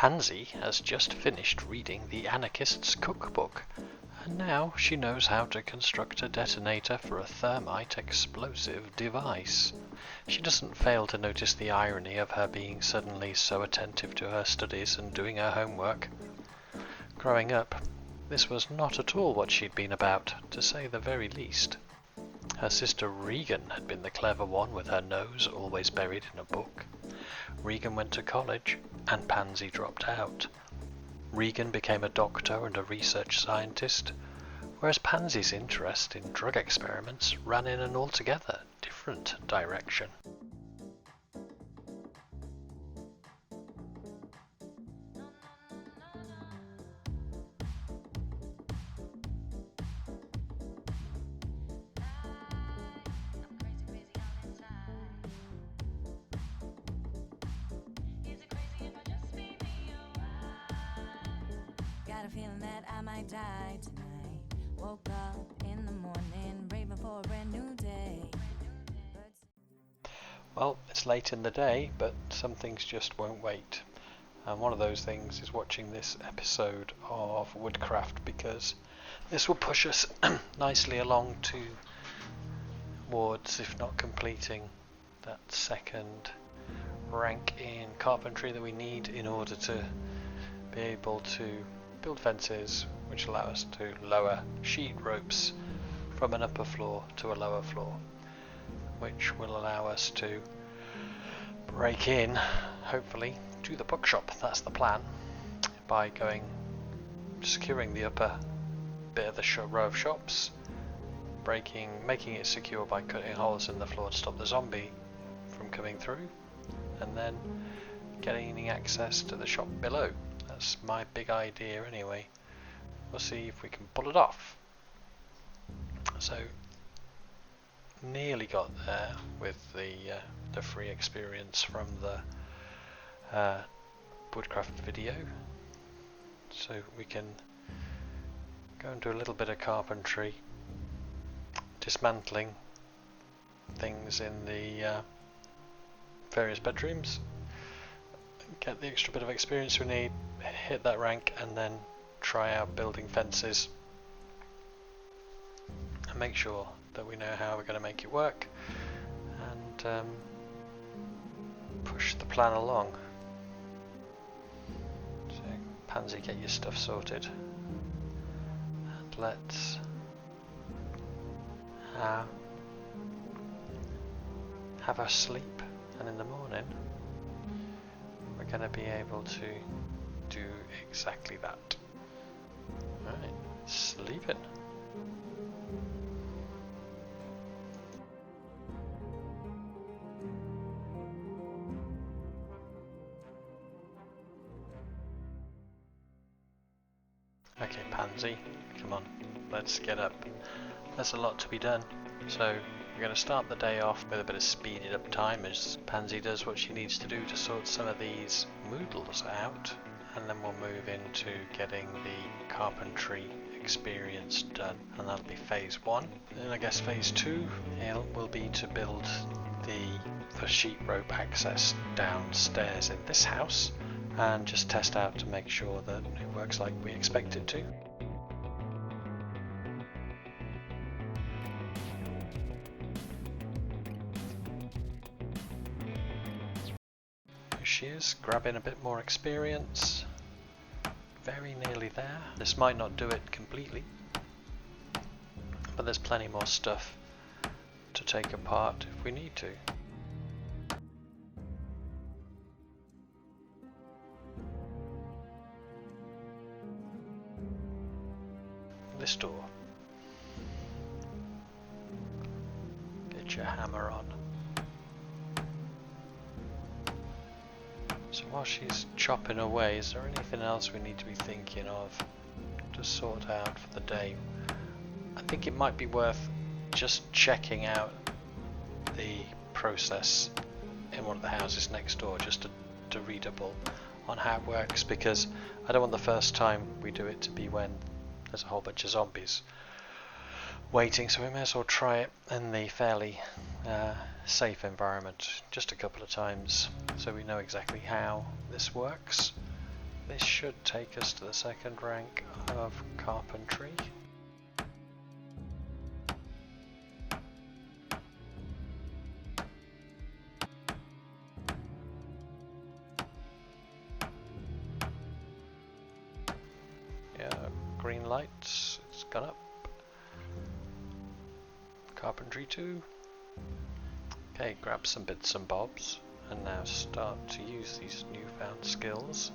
Pansy has just finished reading the Anarchist's Cookbook, and now she knows how to construct a detonator for a thermite explosive device. She doesn't fail to notice the irony of her being suddenly so attentive to her studies and doing her homework. Growing up, this was not at all what she'd been about, to say the very least. Her sister Regan had been the clever one with her nose always buried in a book. Regan went to college, and Pansy dropped out. Regan became a doctor and a research scientist, whereas Pansy's interest in drug experiments ran in an altogether different direction. Got a feeling that I might die tonight. Woke up in the morning, braving for a brand new day. Well, it's late in the day, but some things just won't wait. And one of those things is watching this episode of Woodcraft, because this will push us nicely along towards, if not completing, that second rank in carpentry that we need in order to be able to build fences which allow us to lower sheet ropes from an upper floor to a lower floor, which will allow us to break in, hopefully, to the bookshop. That's the plan, by securing the upper bit of the row of shops, making it secure by cutting holes in the floor to stop the zombie from coming through, and then gaining access to the shop below. That's my big idea anyway. We'll see if we can pull it off. So, nearly got there with the free experience from the Woodcraft video. So we can go and do a little bit of carpentry, dismantling things in the various bedrooms, get the extra bit of experience we need, hit that rank, and then try out building fences and make sure that we know how we're going to make it work, and push the plan along. So, Pansy, get your stuff sorted, and let's have our sleep, and in the morning we're going to be able to do exactly that. Right, sleeping. Okay, Pansy, come on, let's get up. There's a lot to be done, so we're going to start the day off with a bit of speeded up time as Pansy does what she needs to do to sort some of these moodles out, and then we'll move into getting the carpentry experience done, and that'll be phase 1. And I guess phase 2 will be to build the sheet rope access downstairs in this house, and just test out to make sure that it works like we expect it to. Here she is, grabbing a bit more experience. Very nearly there. This might not do it completely, but there's plenty more stuff to take apart if we need to. This door. Get your hammer on. So while she's chopping away, is there anything else we need to be thinking of to sort out for the day? I think it might be worth just checking out the process in one of the houses next door, just to redouble on how it works, because I don't want the first time we do it to be when there's a whole bunch of zombies waiting, so we may as well try it in the fairly safe environment just a couple of times so we know exactly how this works. this should take us to the second rank of carpentry. Yeah, green lights, it's gone up. Carpentry 2. Okay, grab some bits and bobs and now start to use these newfound skills.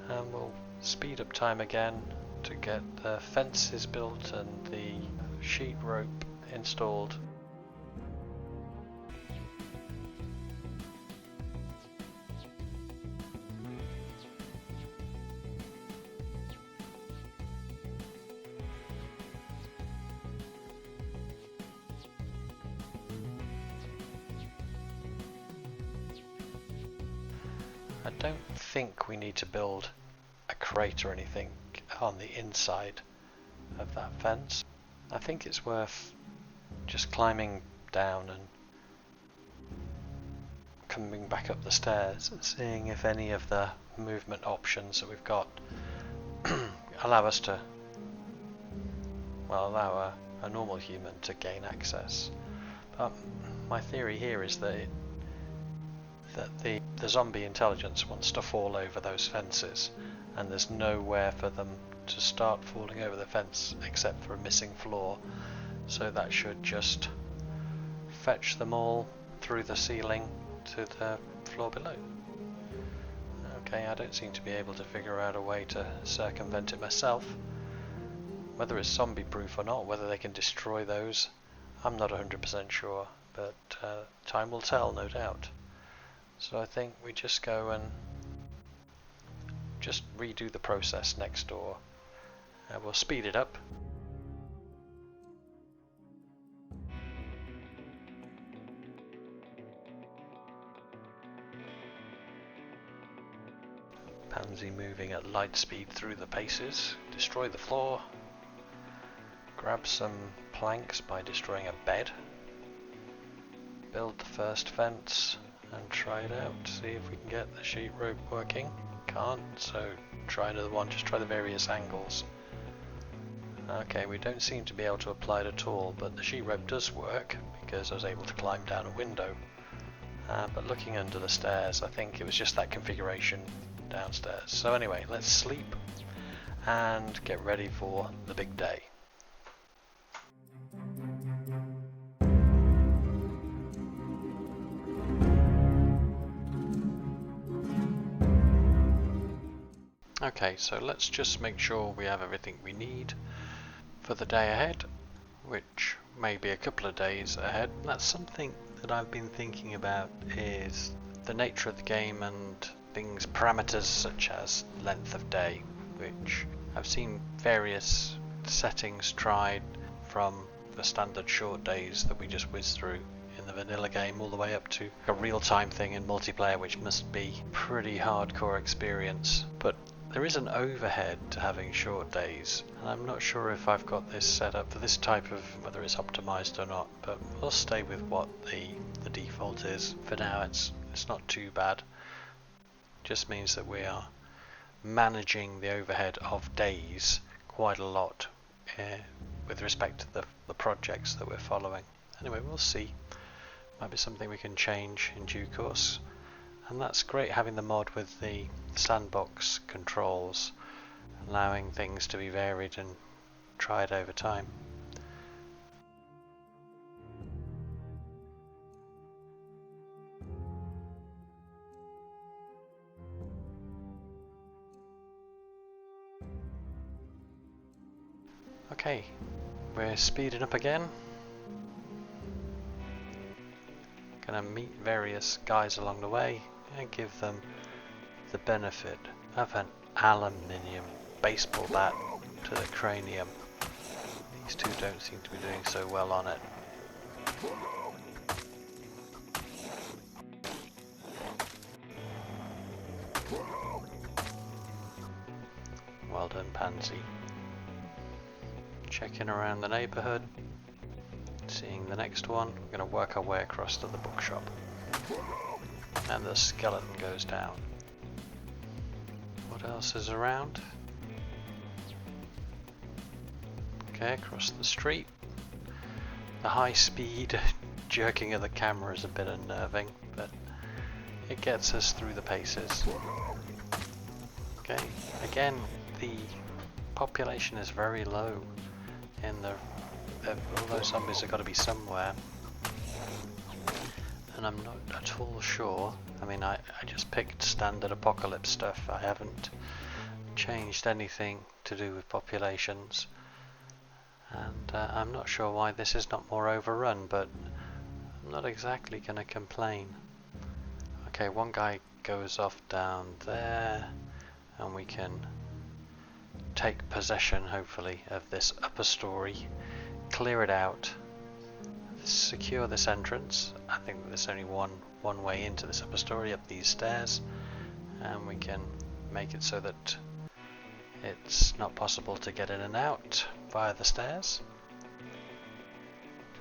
And we'll speed up time again to get the fences built and the sheet rope installed. I don't think we need to build a crate or anything on the inside of that fence. I think it's worth just climbing down and coming back up the stairs and seeing if any of the movement options that we've got allow us to, well, allow a normal human to gain access. But my theory here is that the zombie intelligence wants to fall over those fences, and there's nowhere for them to start falling over the fence except for a missing floor, so that should just fetch them all through the ceiling to the floor below. Okay, I don't seem to be able to figure out a way to circumvent it myself. Whether it's zombie proof or not, whether they can destroy those, I'm not 100% sure, but time will tell, no doubt. So I think we just go and just redo the process next door. We'll speed it up. Pansy moving at light speed through the paces. Destroy the floor. Grab some planks by destroying a bed. Build the first fence and try it out. See if we can get the sheet rope working. Can't, so try another one. Just try the various angles. Okay, we don't seem to be able to apply it at all, but the sheet rope does work because I was able to climb down a window. But looking under the stairs, I think it was just that configuration downstairs. So anyway, let's sleep and get ready for the big day. Okay, so let's just make sure we have everything we need for the day ahead, which may be a couple of days ahead. That's something that I've been thinking about, is the nature of the game and things, parameters such as length of day, which I've seen various settings tried, from the standard short days that we just whiz through in the vanilla game all the way up to a real-time thing in multiplayer, which must be pretty hardcore experience. But there is an overhead to having short days, and I'm not sure if I've got this set up for this type of, whether it's optimized or not, but we'll stay with what the default is. For now it's not too bad. Just means that we are managing the overhead of days quite a lot with respect to the projects that we're following. Anyway, we'll see. Might be something we can change in due course. And that's great, having the mod with the sandbox controls, allowing things to be varied and tried over time. Okay, we're speeding up again. Gonna meet various guys along the way and give them the benefit of an aluminium baseball bat to the cranium. These two don't seem to be doing so well on it. Well done, Pansy. Checking around the neighbourhood. Seeing the next one, we're going to work our way across to the bookshop. And the skeleton goes down. What else is around? Okay, across the street. The high speed jerking of the camera is a bit unnerving, but it gets us through the paces. Okay, again, the population is very low in all those zombies have got to be somewhere. And I'm not at all sure. I mean, I just picked standard apocalypse stuff. I haven't changed anything to do with populations. And I'm not sure why this is not more overrun, but I'm not exactly going to complain. Okay, one guy goes off down there, and we can take possession, hopefully, of this upper story, clear it out, secure this entrance. I think there's only one way into this upper story, up these stairs, and we can make it so that it's not possible to get in and out via the stairs.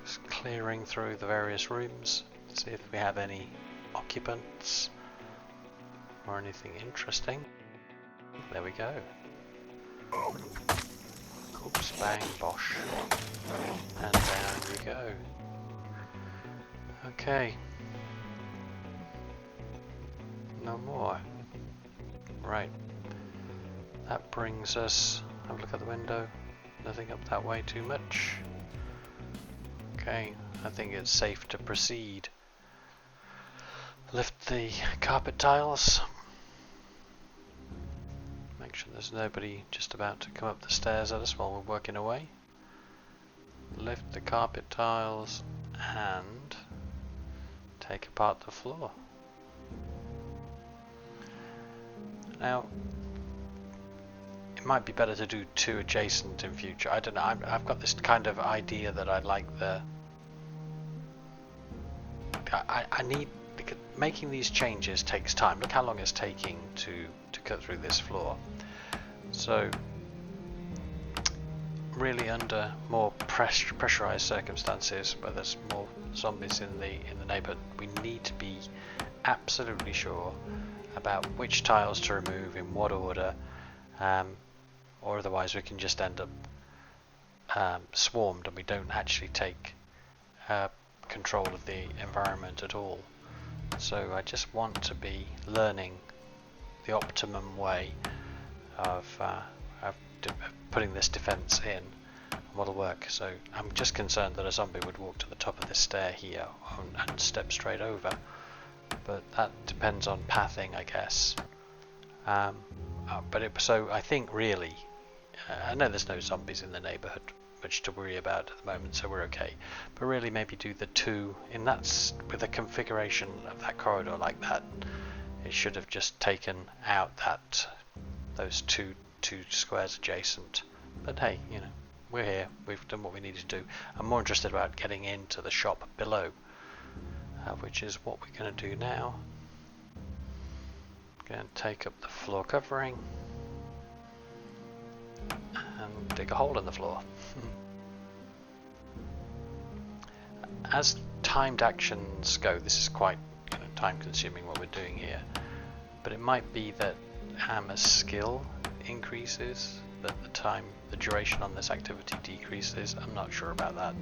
Just clearing through the various rooms, see if we have any occupants or anything interesting. There we go. Oops, bang, bosh. And down you go. Okay. No more. Right. That brings us, have a look at the window, nothing up that way too much. Okay, I think it's safe to proceed. Lift the carpet tiles. Make sure there's nobody just about to come up the stairs at us while we're working away. Lift the carpet tiles and take apart the floor. Now, it might be better to do two adjacent in future. I don't know. I've got this kind of idea that I like the. I need, because making these changes takes time. Look how long it's taking to cut through this floor. So, really, under more pressurized circumstances, where there's more zombies in the neighborhood, we need to be absolutely sure about which tiles to remove in what order. Or otherwise we can just end up swarmed and we don't actually take control of the environment at all. So I just want to be learning the optimum way of putting this defense in and what'll work. So I'm just concerned that a zombie would walk to the top of this stair here and step straight over, but that depends on pathing, I guess. So I think really, I know there's no zombies in the neighborhood much to worry about at the moment, so we're okay. But really, maybe do the two in that with a configuration of that corridor like that. It should have just taken out those two squares adjacent. But hey, you know, we're here. We've done what we need to do. I'm more interested about getting into the shop below, which is what we're going to do now. Going to take up the floor covering and dig a hole in the floor. As timed actions go, this is quite time consuming what we're doing here, but it might be that as skill increases, that the duration on this activity decreases. I'm not sure about that.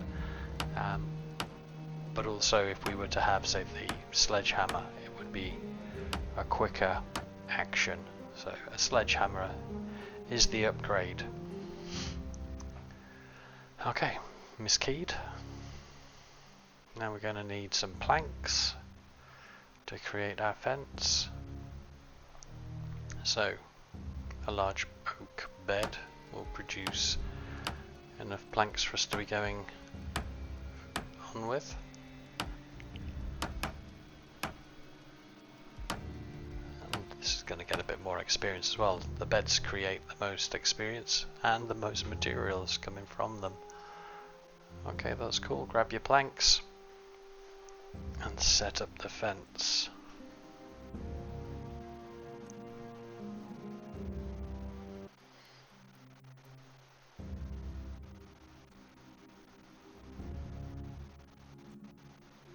But also if we were to have, say, the sledgehammer, it would be a quicker action. So a sledgehammer is the upgrade. Okay, miskeyed. Now we're going to need some planks to create our fence. So a large oak bed will produce enough planks for us to be going on with. This is going to get a bit more experience as well. The beds create the most experience and the most materials coming from them. Okay, that's cool. Grab your planks and set up the fence.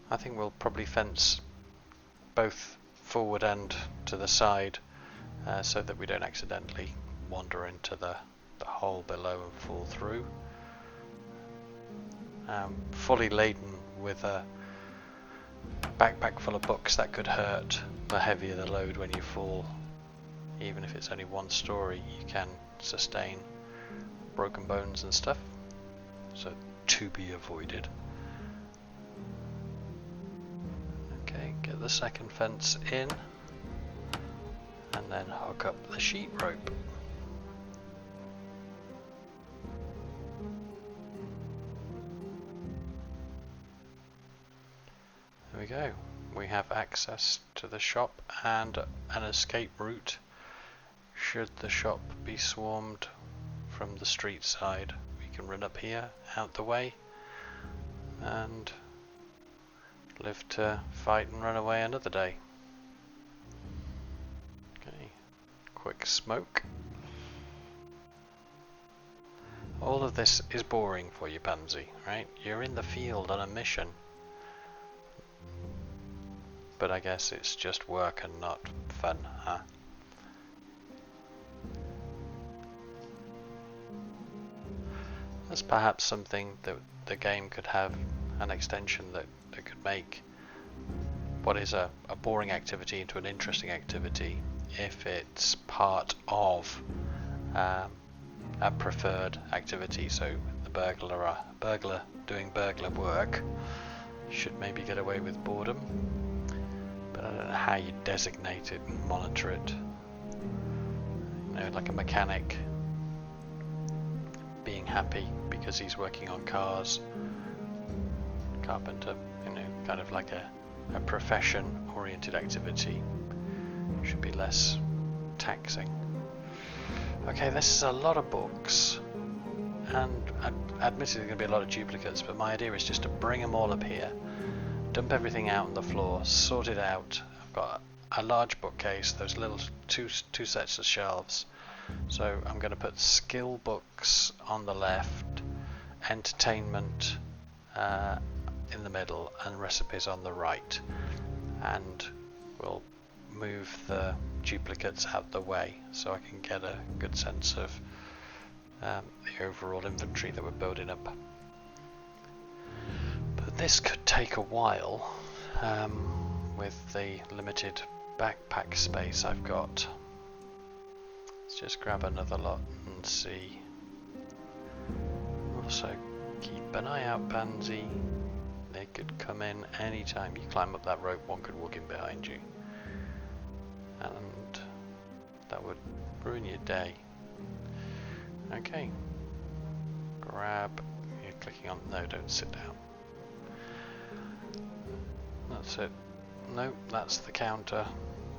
I think we'll probably fence both forward and to the side so that we don't accidentally wander into the hole below and fall through. Fully laden with a backpack full of books, that could hurt. The heavier the load when you fall, even if it's only one story, you can sustain broken bones and stuff, so to be avoided. Okay, get the second fence in and then hook up the sheet rope. There we go. We have access to the shop and an escape route should the shop be swarmed from the street side. We can run up here, out the way, and live to fight and run away another day. Okay, quick smoke. All of this is boring for you, Pansy, right? You're in the field on a mission. But I guess it's just work and not fun, huh? That's perhaps something that the game could have, an extension that could make what is a boring activity into an interesting activity if it's part of a preferred activity. So the burglar doing burglar work should maybe get away with boredom. But I don't know how you designate it and monitor it. You know, like a mechanic being happy because he's working on cars. Carpenter, you know, kind of like a profession-oriented activity. Should be less taxing. Okay, this is a lot of books. And admittedly there's going to be a lot of duplicates, but my idea is just to bring them all up here. Dump everything out on the floor, sort it out. I've got a large bookcase, those little two sets of shelves. So I'm going to put skill books on the left, entertainment in the middle, and recipes on the right. And we'll move the duplicates out the way so I can get a good sense of the overall inventory that we're building up. This could take a while with the limited backpack space I've got. Let's just grab another lot and see. Also keep an eye out, Pansy. They could come in anytime you climb up that rope. One could walk in behind you, and that would ruin your day. Okay, grab. You're clicking on. No, don't sit down. That's it. Nope, that's the counter.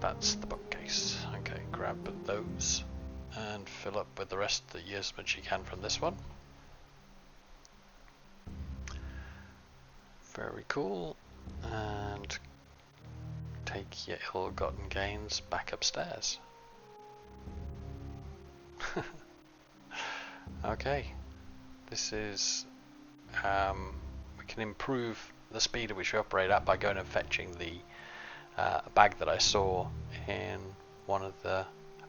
That's the bookcase. Okay, grab those and fill up with the rest of the as much you can from this one. Very cool. And take your ill-gotten gains back upstairs. Okay, this is we can improve the speed at which we operate at by going and fetching the bag that I saw in one of the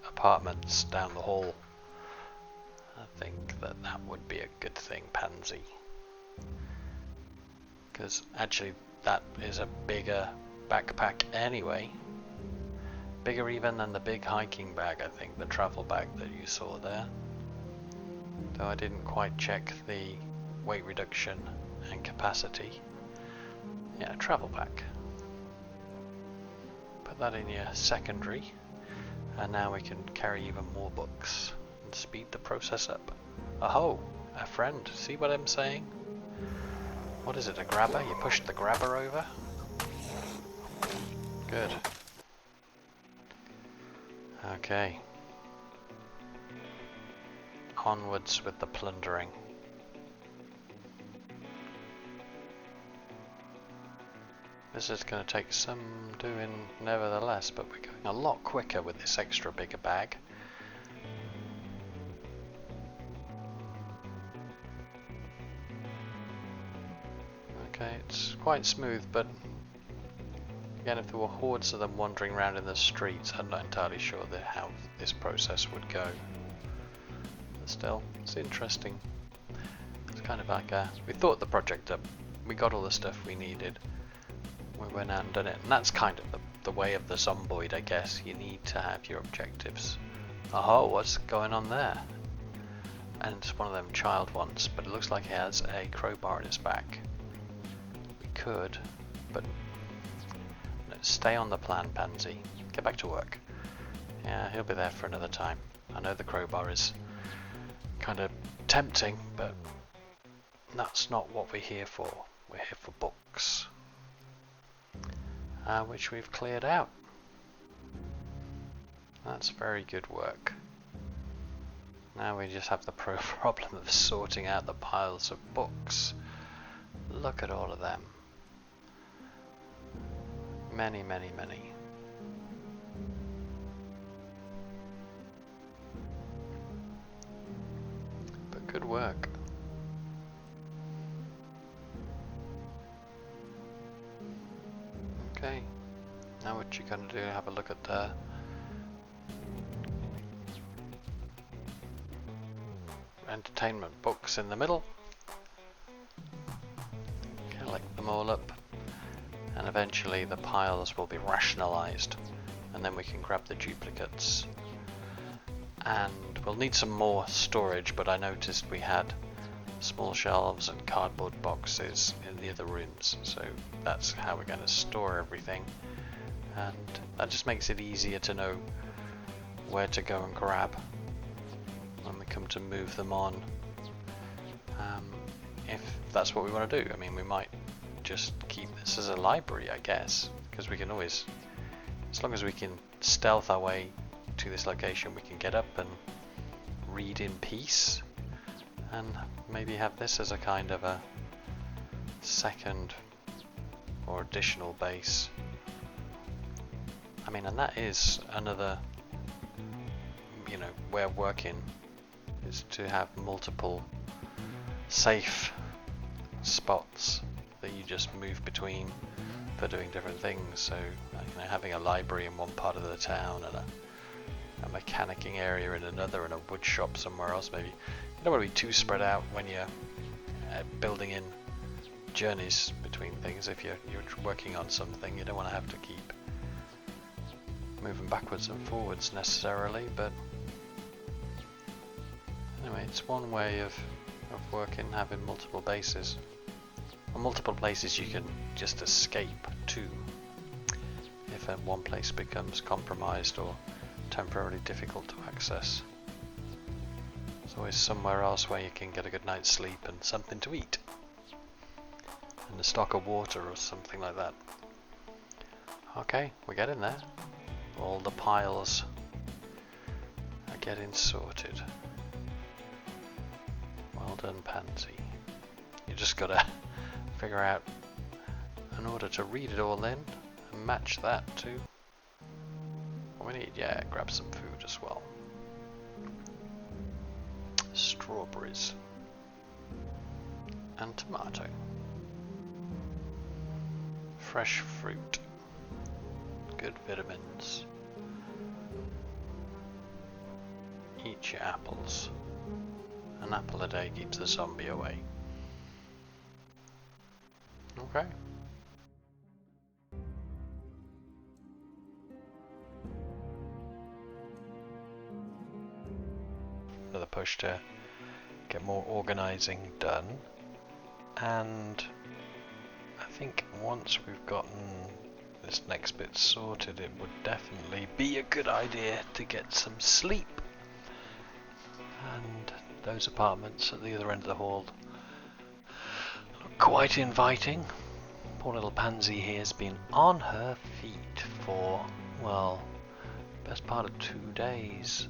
apartments down the hall. I think that would be a good thing, Pansy, because actually that is a bigger backpack anyway, bigger even than the big hiking bag, I think, the travel bag that you saw there, though I didn't quite check the weight reduction and capacity. Yeah, travel pack. Put that in your secondary, and now we can carry even more books and speed the process up. Oh, a friend. See what I'm saying? What is it, a grabber? You pushed the grabber over? Good. Okay. Onwards with the plundering. This is going to take some doing nevertheless, but we're going a lot quicker with this extra bigger bag. Okay, it's quite smooth, but Again, if there were hordes of them wandering around in the streets, I'm not entirely sure how this process would go. But still, it's interesting. It's kind of like we thought the project up, we got all the stuff we needed, we went out and done it, and that's kind of the way of the Zomboid, I guess. You need to have your objectives. Oh, what's going on there? And it's one of them child ones, but it looks like he has a crowbar in his back. We could, but no, stay on the plan, Pansy. Get back to work. Yeah, he'll be there for another time. I know the crowbar is kind of tempting, but that's not what we're here for. We're here for books, which we've cleared out. That's very good work. Now we just have the problem of sorting out the piles of books. Look at all of them. Many, many, many. But good work. Okay. Now what you're going to do, have a look at the entertainment books in the middle. Collect them all up, and eventually the piles will be rationalized, and then we can grab the duplicates. And we'll need some more storage, but I noticed we had small shelves and cardboard boxes in the other rooms, so that's how we're going to store everything, and that just makes it easier to know where to go and grab when we come to move them on, if that's what we want to do. I mean, we might just keep this as a library, I guess, because we can always, as long as we can stealth our way to this location, we can get up and read in peace, and maybe have this as a kind of a second or additional base. I mean, and that is another, you know, way of working, is to have multiple safe spots that you just move between for doing different things. So, you know, having a library in one part of the town and a mechanicking area in another, and a wood shop somewhere else. Maybe you don't want to be too spread out when you're building in journeys between things. If you're working on something, you don't want to have to keep moving backwards and forwards necessarily, but anyway, it's one way of working, having multiple bases, or multiple places you can just escape to if one place becomes compromised or temporarily difficult to access. There's always somewhere else where you can get a good night's sleep and something to eat, and a stock of water or something like that. Okay, we're getting there. All the piles are getting sorted. Well done, Pansy. You just gotta figure out in order to read it all in and match that to what we need. Yeah, grab some food as well. Strawberries and tomato. Fresh fruit. Good vitamins. Eat your apples. An apple a day keeps the zombie away. Okay. Another push to get more organizing done, and I think once we've gotten this next bit sorted, it would definitely be a good idea to get some sleep. And those apartments at the other end of the hall look quite inviting. Poor little Pansy here has been on her feet for, well, best part of 2 days.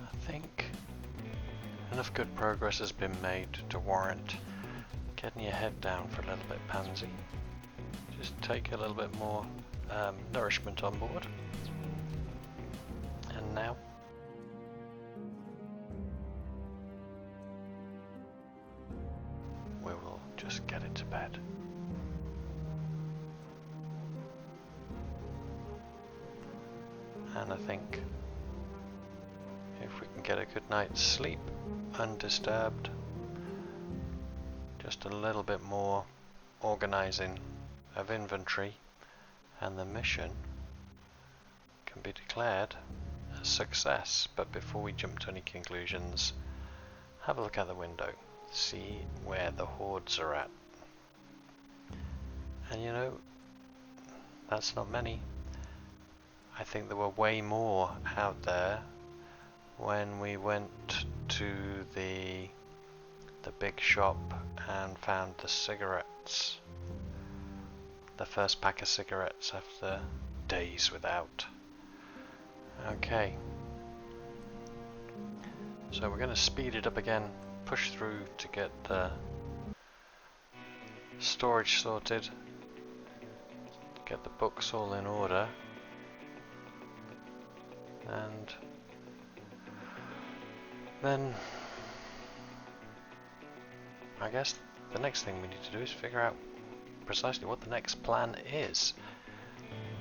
I think enough good progress has been made to warrant getting your head down for a little bit, Pansy. Just take a little bit more nourishment on board. And now And I think if we can get a good night's sleep undisturbed, just a little bit more organizing of inventory, and the mission can be declared a success. But before we jump to any conclusions, have a look out the window, see where the hordes are at. And you know, that's not many. I think there were way more out there when we went to the big shop and found the cigarettes. The first pack of cigarettes after days without. Okay. So we're going to speed it up again, push through to get the storage sorted, get the books all in order, and then I guess the next thing we need to do is figure out precisely what the next plan is.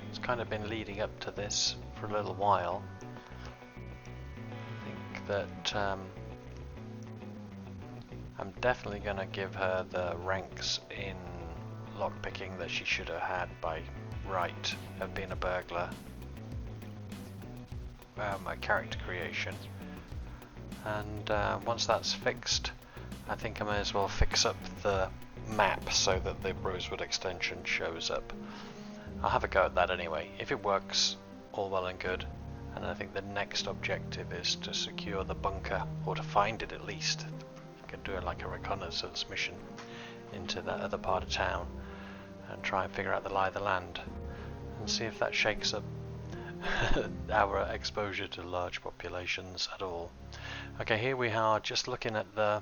It's kind of been leading up to this for a little while. I think that I'm definitely going to give her the ranks in lockpicking that she should have had by right of being a burglar. My character creation. And once that's fixed, I think I may as well fix up the map so that the Rosewood extension shows up. I'll have a go at that anyway. If it works, all well and good. And I think the next objective is to secure the bunker, or to find it at least. We can do it like a reconnaissance mission into that other part of town and try and figure out the lie of the land and see if that shakes up our exposure to large populations at all. Okay, here we are just looking at the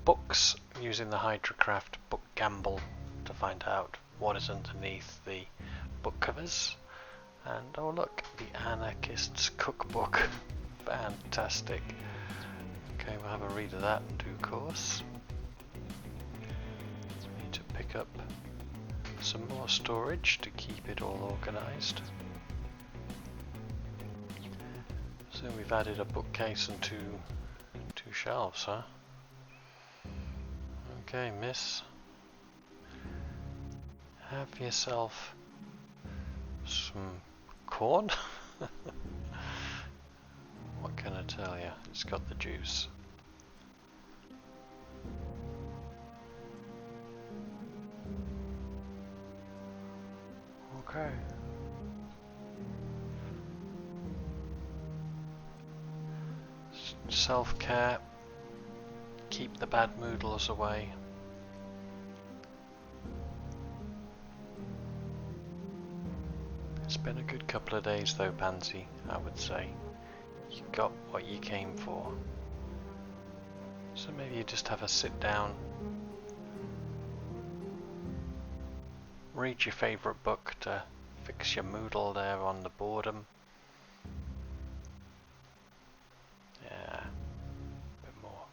books using the Hydrocraft book gamble to find out what is underneath the book covers. And oh look, the Anarchist's Cookbook. Fantastic. Okay, we'll have a read of that in due course. We need to pick up some more storage to keep it all organised. So we've added a bookcase and two shelves, huh? Okay, miss. Have yourself some corn? What can I tell you? It's got the juice. Okay. Self-care. Keep the bad moodles away. It's been a good couple of days though, Pansy, I would say. You got what you came for. So maybe you just have a sit down, read your favourite book to fix your moodle there on the boredom. Yeah, a bit more.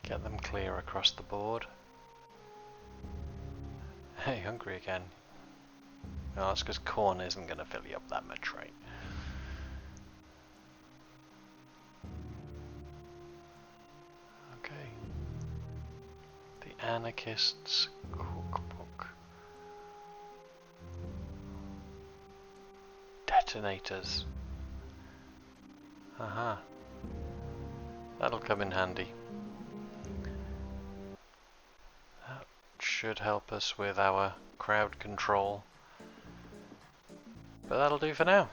Get them clear across the board. Hey, hungry again. No, that's because corn isn't going to fill you up that much, right? Okay. The Anarchist's Cookbook. Detonators. Aha. That'll come in handy. That should help us with our crowd control. But that'll do for now.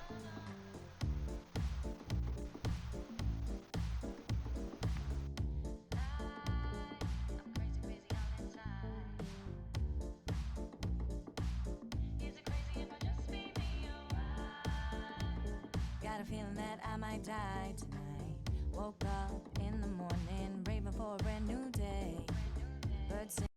Got a feeling that I might die tonight. Woke up in the morning, raving for a brand new day. Birds sing